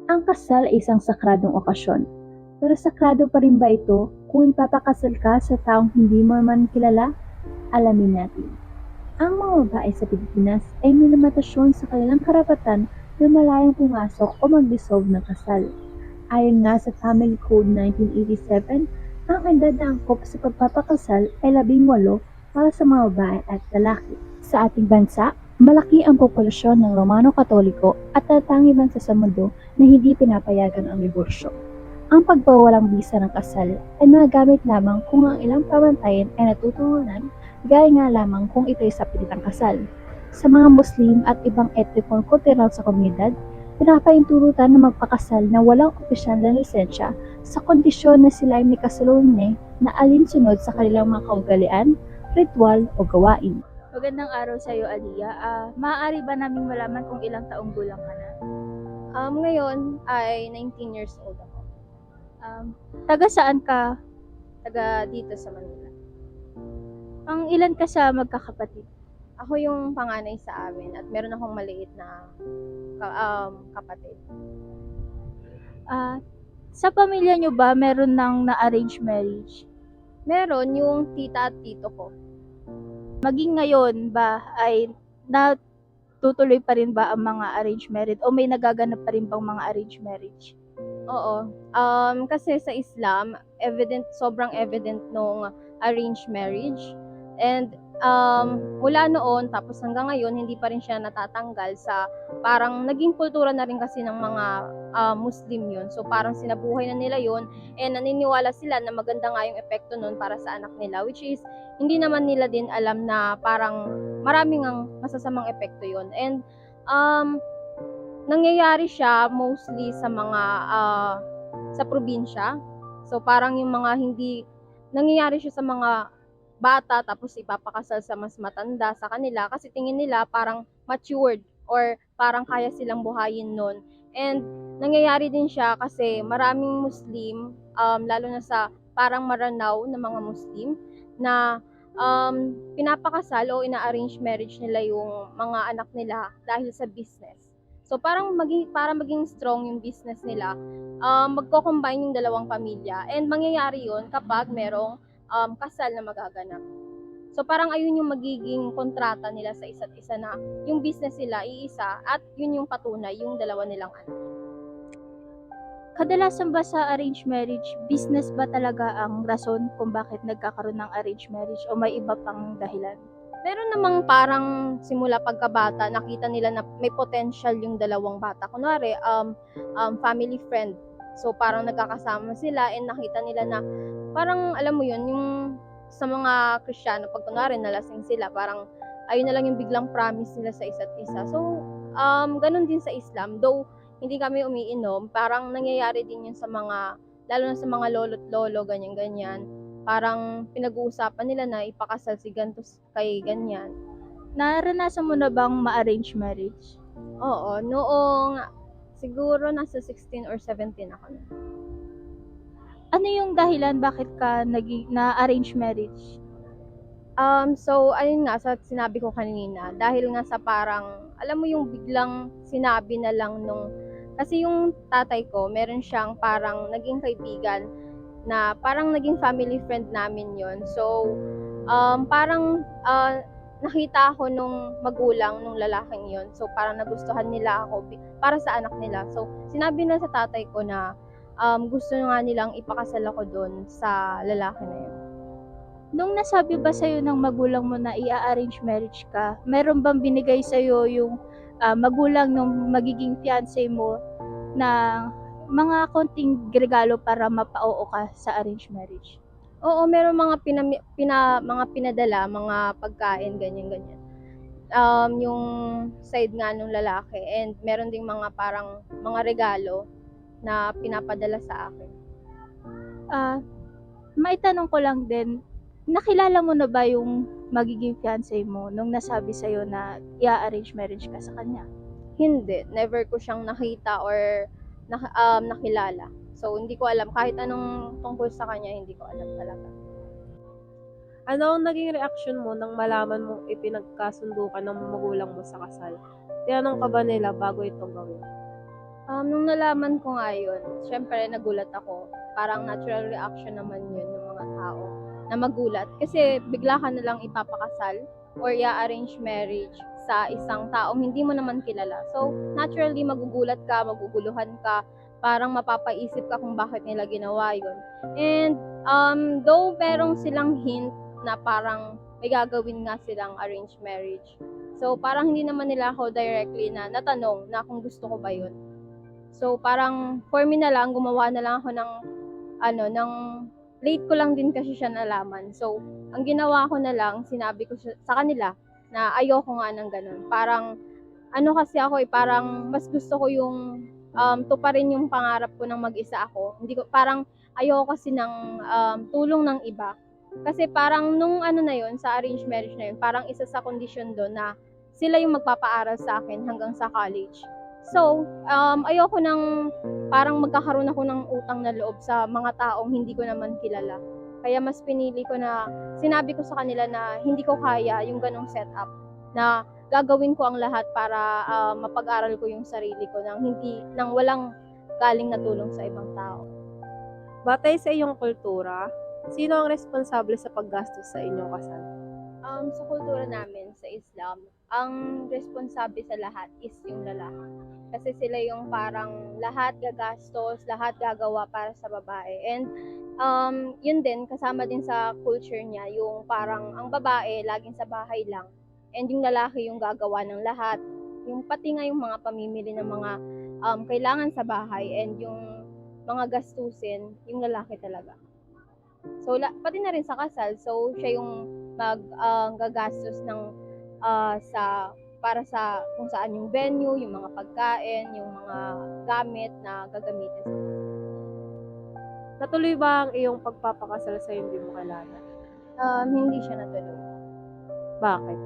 Ang kasal ay isang sakradong okasyon. Pero sakrado pa rin ba ito kung ipapakasal ka sa taong hindi mo man kilala? Alamin natin. Ang mga babae sa Pilipinas ay may limitasyon sa kanilang karapatan na malayang pumasok o mag-dissolve ng kasal. Ayon nga sa Family Code 1987, ang edad na angkop sa pagpapakasal ay 18 para sa mga babae at lalaki. Sa ating bansa, malaki ang populasyon ng Romano Katoliko at tatanging bansa sa mundo na hindi pinapayagan ang diborsyo. Ang pagbawalang bisa ng kasal ay magagamit lamang kung ang ilang pamantayan ay natutunan, gaya nga lamang kung ito'y sa pilitang kasal. Sa mga Muslim at ibang etnikong kultural sa komunidad, pinapahinturutan na magpakasal na walang opisyal na lisensya sa kondisyon na sila ay may kasalunay na alinsunod sa kanilang mga kaugalian, ritual o gawain. Magandang araw sa iyo, Aliyah. Maaari ba naming malaman kung ilang taong gulang ka na? Ngayon ay 19 years old ako. Taga saan ka? Taga dito sa Manila. Ang ilan ka sa magkakapatid? Ako yung panganay sa amin at meron akong maliit na kapatid. Sa pamilya nyo ba meron ng na-arrange marriage? Meron yung tita at tito ko. Maging ngayon ba ay natutuloy pa rin ba ang mga arranged marriage o may nagaganap pa rin bang mga arranged marriage? Oo. Kasi sa Islam, sobrang evident nung arranged marriage. And mula noon, tapos hanggang ngayon, hindi pa rin siya natatanggal sa parang naging kultura na rin kasi ng mga Muslim yun. So parang sinabuhay na nila yun and naniniwala sila na maganda nga yung epekto nun para sa anak nila, which is hindi naman nila din alam na parang maraming ang masasamang epekto yun. And nangyayari siya mostly sa mga sa probinsya. So parang yung mga hindi nangyayari siya sa mga bata tapos ipapakasal sa mas matanda sa kanila kasi tingin nila parang matured or parang kaya silang buhayin nun. And nangyayari din siya kasi maraming Muslim, lalo na sa parang Maranao na mga Muslim na pinapakasal o ina-arrange marriage nila yung mga anak nila dahil sa business. So parang para maging strong yung business nila, magko-combine yung dalawang pamilya and mangyayari yun kapag merong kasal na magaganap. So parang ayun yung magiging kontrata nila sa isa't isa na yung business nila iisa at yun yung patunay yung dalawa nilang anak. Kadalasan ba sa arranged marriage, business ba talaga ang rason kung bakit nagkakaroon ng arranged marriage o may iba pang dahilan? Meron namang parang simula pagkabata, nakita nila na may potential yung dalawang bata. Kunwari, family friend. So parang nagkakasama sila and nakita nila na parang alam mo yun, yung sa mga Kristiyano, pag kunwari nalasing sila, parang ayun na lang yung biglang promise nila sa isa't isa. So, ganun din sa Islam. Though, hindi kami umiinom, parang nangyayari din yun sa mga, lalo na sa mga lolo't lolo, ganyan-ganyan. Parang pinag-uusapan nila na ipakasal si ganito kay ganyan. Naranasan mo na bang ma-arrange marriage? Oo, noong siguro nasa 16 or 17 ako na. Ano yung dahilan bakit ka na-arrange marriage? So ayun nga sa sinabi ko kanina, dahil nga sa parang alam mo yung biglang sinabi na lang nung kasi yung tatay ko, meron siyang parang naging kaibigan na parang naging family friend namin yon. So parang nakita ako nung magulang nung lalaking yon. So parang nagustuhan nila ako para sa anak nila. So sinabi na sa tatay ko na gusto nga nilang ipakasal ako doon sa lalaki na yun. Nung nasabi ba sa'yo ng magulang mo na i-arrange marriage ka, meron bang binigay sa'yo yung magulang ng magiging fiancé mo na mga konting regalo para mapa-oo ka sa arranged marriage? Oo, meron mga mga pinadala, mga pagkain, ganyan-ganyan. Yung side nga nung lalaki and meron ding mga parang mga regalo na pinapadala sa akin. Maitanong ko lang din, nakilala mo na ba yung magiging fiancé mo nung nasabi sa'yo na i-arrange marriage ka sa kanya? Hindi, never ko siyang nakita or nakilala. So, hindi ko alam. Kahit anong tungkol sa kanya, hindi ko alam talaga. Ano ang naging reaksyon mo nang malaman mong ipinagkasundo ka ng magulang mo sa kasal? Tinanong ka ba nila bago ito gawin? Nung nalaman ko nga yun, syempre nagulat ako. Parang natural reaction naman yun ng mga tao na magulat. Kasi bigla ka na lang ipapakasal or i-arrange marriage sa isang taong hindi mo naman kilala. So, naturally magugulat ka, maguguluhan ka, parang mapapaisip ka kung bakit nila ginawa yun. And though merong silang hint na parang may gagawin nga silang arranged marriage. So, parang hindi naman nila ako directly na natanong na kung gusto ko ba yun. So, parang for me na lang, gumawa na lang ako ng late ko lang din kasi siya nalaman. So, ang ginawa ko na lang, sinabi ko sa kanila na ayoko nga ng ganun. Parang, kasi ako parang mas gusto ko yung tuparin yung pangarap ko ng mag-isa ako. Hindi ko, parang ayoko kasi ng tulong ng iba. Kasi parang nung na yun, sa arranged marriage na yun, parang isa sa kondisyon doon na sila yung magpapaaral sa akin hanggang sa college. So, ayoko nang parang magkakaroon ako ng utang na loob sa mga taong hindi ko naman kilala. Kaya mas pinili ko na, sinabi ko sa kanila na hindi ko kaya yung ganong setup, na gagawin ko ang lahat para mapag-aral ko yung sarili ko nang walang galing na tulong sa ibang tao. Batay sa iyong kultura, sino ang responsable sa paggastos sa inyong kasal? Sa kultura namin sa Islam, ang responsable sa lahat is yung lalaki. Kasi sila yung parang lahat gagastos, lahat gagawa para sa babae. And yun din, kasama din sa culture niya, yung parang ang babae laging sa bahay lang. And yung lalaki yung gagawa ng lahat. Yung pati nga yung mga pamimili ng mga kailangan sa bahay and yung mga gastusin, yung lalaki talaga. So, pati na rin sa kasal, so siya yung gagastos ng para sa kung saan yung venue, yung mga pagkain, yung mga gamit na gagamitin sa kasal. Natuloy ba ang iyong pagpapakasal sa hindi mo kilala? Hindi siya natuloy. Bakit?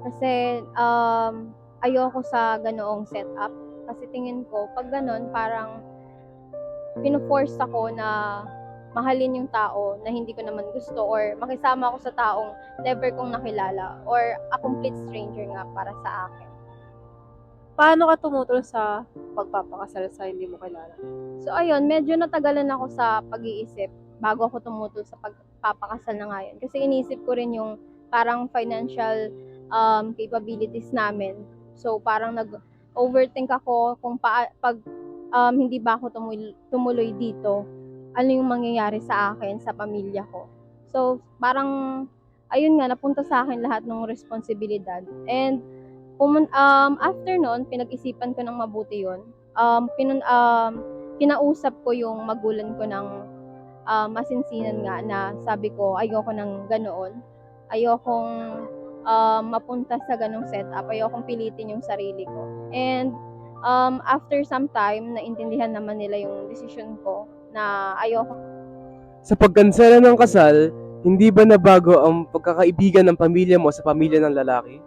Kasi ayoko sa ganoong setup. Kasi tingin ko, pag ganon, parang pino-force ako na mahalin yung tao na hindi ko naman gusto or makisama ako sa taong never kong nakilala or a complete stranger nga para sa akin. Paano ka tumutol sa pagpapakasal sa hindi mo kilala? So ayun, medyo natagalan ako sa pag-iisip bago ako tumutol sa pagpapakasal na ngayon. Kasi inisip ko rin yung parang financial capabilities namin. So parang nag-overthink ako kung pag hindi ba ako tumuloy dito, ano yung mangyayari sa akin, sa pamilya ko. So, parang, ayun nga, napunta sa akin lahat ng responsibilidad. And, after nun, pinag-isipan ko ng mabuti yun. Kinausap ko yung magulang ko ng masinsinan nga na sabi ko, ayoko ng ganoon. Ayokong mapunta sa ganong setup. Ayokong pilitin yung sarili ko. And, after some time, naintindihan naman nila yung decision ko na ayoko. Sa pagkansela ng kasal, hindi ba nabago ang pagkakaibigan ng pamilya mo sa pamilya ng lalaki?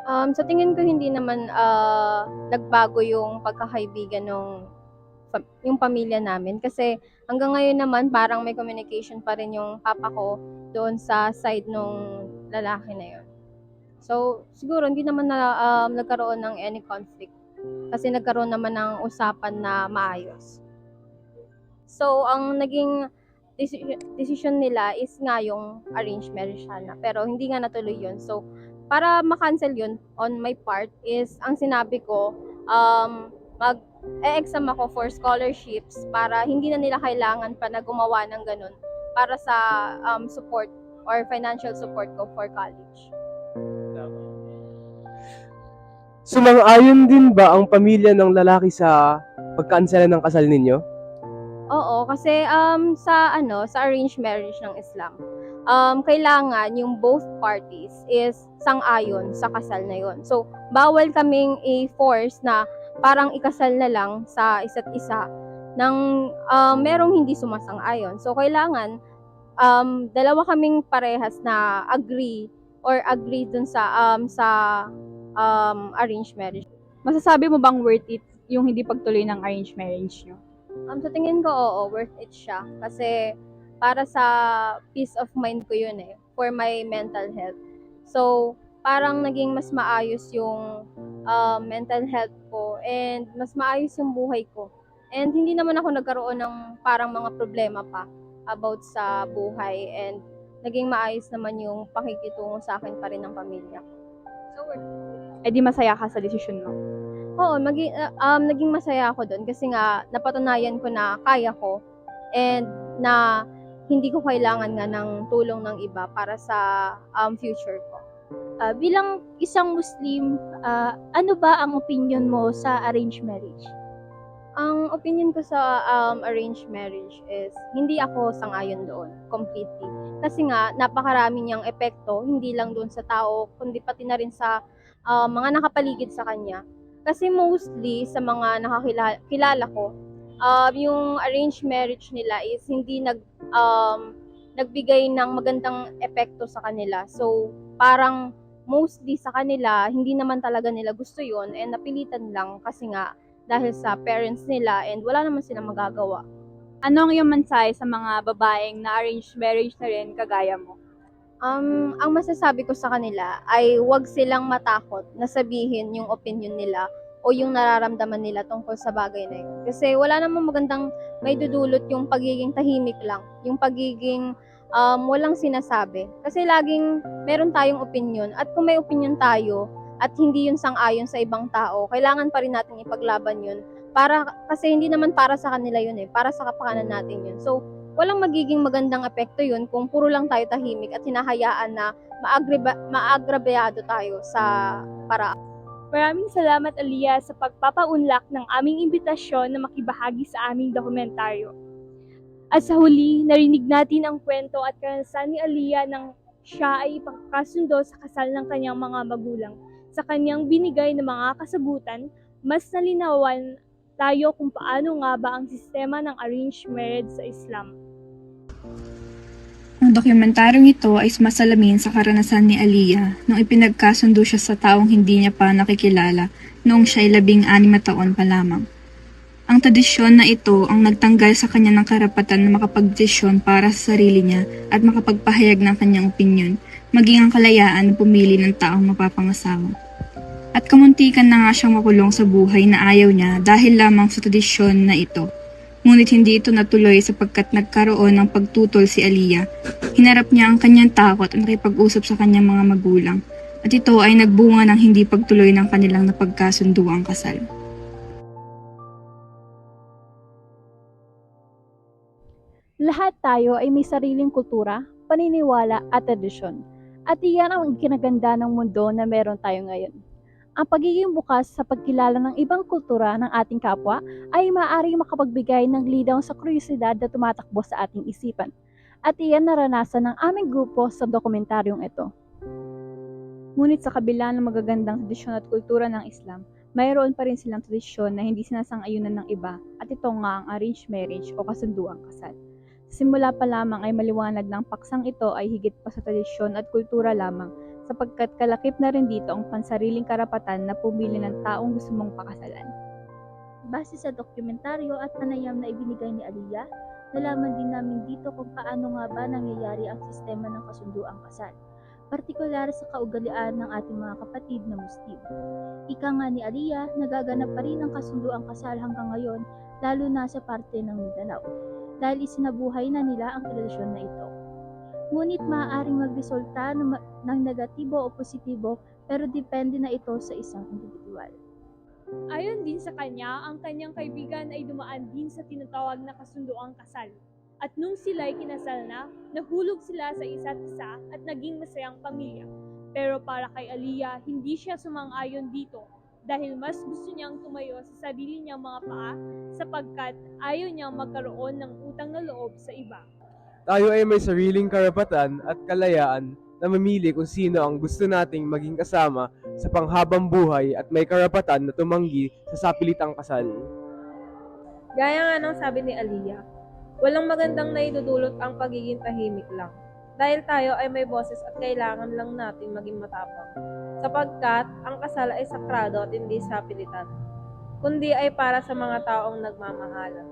Sa tingin ko hindi naman nagbago yung pagkakaibigan yung pamilya namin kasi hanggang ngayon naman parang may communication pa rin yung papa ko doon sa side nung lalaki na yun. So, siguro hindi naman na nagkaroon ng any conflict kasi nagkaroon naman ng usapan na maayos. So, ang naging decision nila is nga yung arranged marriage sana. Pero hindi nga natuloy yun. So, para ma-cancel yun on my part is, ang sinabi ko, mag-e-exam ako for scholarships para hindi na nila kailangan pa na gumawa ng ganun para sa support or financial support ko for college. Sumang-ayon din ba ang pamilya ng lalaki sa pagkansela ng kasal ninyo? Oo, kasi sa arranged marriage ng Islam, kailangan yung both parties is sang-ayon sa kasal na yon. So, bawal kaming i-force na parang ikasal na lang sa isa't isa nang merong hindi sumasang-ayon. So, kailangan dalawa kaming parehas na agree dun sa arranged marriage. Masasabi mo bang worth it yung hindi pagtuloy ng arranged marriage nyo? Sa tingin ko, oo, worth it siya. Kasi para sa peace of mind ko yun for my mental health. So, parang naging mas maayos yung mental health ko and mas maayos yung buhay ko. And hindi naman ako nagkaroon ng parang mga problema pa about sa buhay and naging maayos naman yung pakikitungo sa akin pa rin ng pamilya ko. Eh di masaya ka sa desisyon mo. Oo, naging masaya ako doon kasi nga napatunayan ko na kaya ko and na hindi ko kailangan nga ng tulong ng iba para sa future ko. Bilang isang Muslim, ano ba ang opinion mo sa arranged marriage? Ang opinion ko sa arranged marriage is hindi ako sang-ayon doon completely. Kasi nga napakarami niyang epekto, hindi lang doon sa tao, kundi pati na rin sa mga nakapaligid sa kanya. Kasi mostly sa mga nakakilala ko, yung arranged marriage nila is hindi nagbigay ng magandang epekto sa kanila. So, parang mostly sa kanila, hindi naman talaga nila gusto yun and napilitan lang kasi nga dahil sa parents nila and wala naman silang magagawa. Ano ang iyong mensahe sa mga babaeng na arranged marriage na rin kagaya mo? Ang masasabi ko sa kanila ay huwag silang matakot na sabihin yung opinion nila o yung nararamdaman nila tungkol sa bagay na yun. Kasi wala namang magandang may dudulot yung pagiging tahimik lang, yung pagiging walang sinasabi. Kasi laging meron tayong opinion at kung may opinion tayo at hindi yun sang-ayon sa ibang tao, kailangan pa rin natin ipaglaban yun. Kasi hindi naman para sa kanila yun para sa kapakanan natin yun. So, walang magiging magandang epekto yun kung puro lang tayo tahimik at hinahayaan na maagrabyado tayo sa paraan. Maraming salamat, Aliyah, sa pagpapaunlak ng aming imbitasyon na makibahagi sa aming dokumentaryo. At sa huli, narinig natin ang kwento at karanasan ni Aliyah nang siya ay ipagkasundo sa kasal ng kanyang mga magulang. Sa kanyang binigay na mga kasagutan, mas nalinawan tayo kung paano nga ba ang sistema ng arranged marriage sa Islam. Ang dokumentaryong ito ay sumasalamin sa karanasan ni Aliyah nung ipinagkasundo siya sa taong hindi niya pa nakikilala noong siya ay 16 na taon pa lamang. Ang tradisyon na ito ang nagtanggal sa kanya ng karapatan na makapagdesisyon para sa sarili niya at makapagpahayag ng kanyang opinyon, maging ang kalayaan na pumili ng taong mapapangasawa. At kamuntikan na nga siyang makulong sa buhay na ayaw niya dahil lamang sa tradisyon na ito. Ngunit hindi ito natuloy sapagkat nagkaroon ng pagtutol si Aliyah. Hinarap niya ang kanyang takot at nakipag-usap sa kanyang mga magulang. At ito ay nagbunga ng hindi pagtuloy ng kanilang napagkasunduang kasal. Lahat tayo ay may sariling kultura, paniniwala at tradisyon. At iyan ang kinaganda ng mundo na meron tayo ngayon. Ang pagiging bukas sa pagkilala ng ibang kultura ng ating kapwa ay maaaring makapagbigay ng linaw sa kuryosidad na tumatakbo sa ating isipan. At iyan naranasan ng aming grupo sa dokumentaryong ito. Ngunit sa kabila ng magagandang tradisyon at kultura ng Islam, mayroon pa rin silang tradisyon na hindi sinasang-ayunan ng iba at ito nga ang arranged marriage o kasunduang kasal. Simula pa lamang ay maliwanag ng paksang ito ay higit pa sa tradisyon at kultura lamang sapagkat kalakip na rin dito ang pansariling karapatan na pumili ng taong gusto mong pakasalan. Base sa dokumentaryo at panayam na ibinigay ni Aliyah, nalaman din namin dito kung paano nga ba nangyayari ang sistema ng kasunduang kasal, partikular sa kaugalian ng ating mga kapatid na Muslim. Ika nga ni Aliyah, nagaganap pa rin ang kasunduang kasal hanggang ngayon, lalo na sa parte ng Mindanao, dahil isinabuhay na nila ang tradisyon na ito. Ngunit maaaring magresulta ng negatibo o positibo, pero depende na ito sa isang individual. Ayon din sa kanya, ang kanyang kaibigan ay dumaan din sa tinatawag na kasunduang kasal. At nung sila'y kinasal na, nahulog sila sa isa't isa at naging masayang pamilya. Pero para kay Aliyah, hindi siya sumang-ayon dito dahil mas gusto niyang tumayo sa sarili niyang mga paa sapagkat ayaw niyang magkaroon ng utang na loob sa iba. Tayo ay may sariling karapatan at kalayaan na mamili kung sino ang gusto nating maging kasama sa panghabang buhay at may karapatan na tumanggi sa sapilitang kasal. Gaya nga ng sabi ni Aliyah, walang magandang naidudulot ang pagiging tahimik lang. Dahil tayo ay may boses at kailangan lang natin maging matapang. Sapagkat ang kasal ay sakrado at hindi sapilitan, kundi ay para sa mga taong nagmamahalan.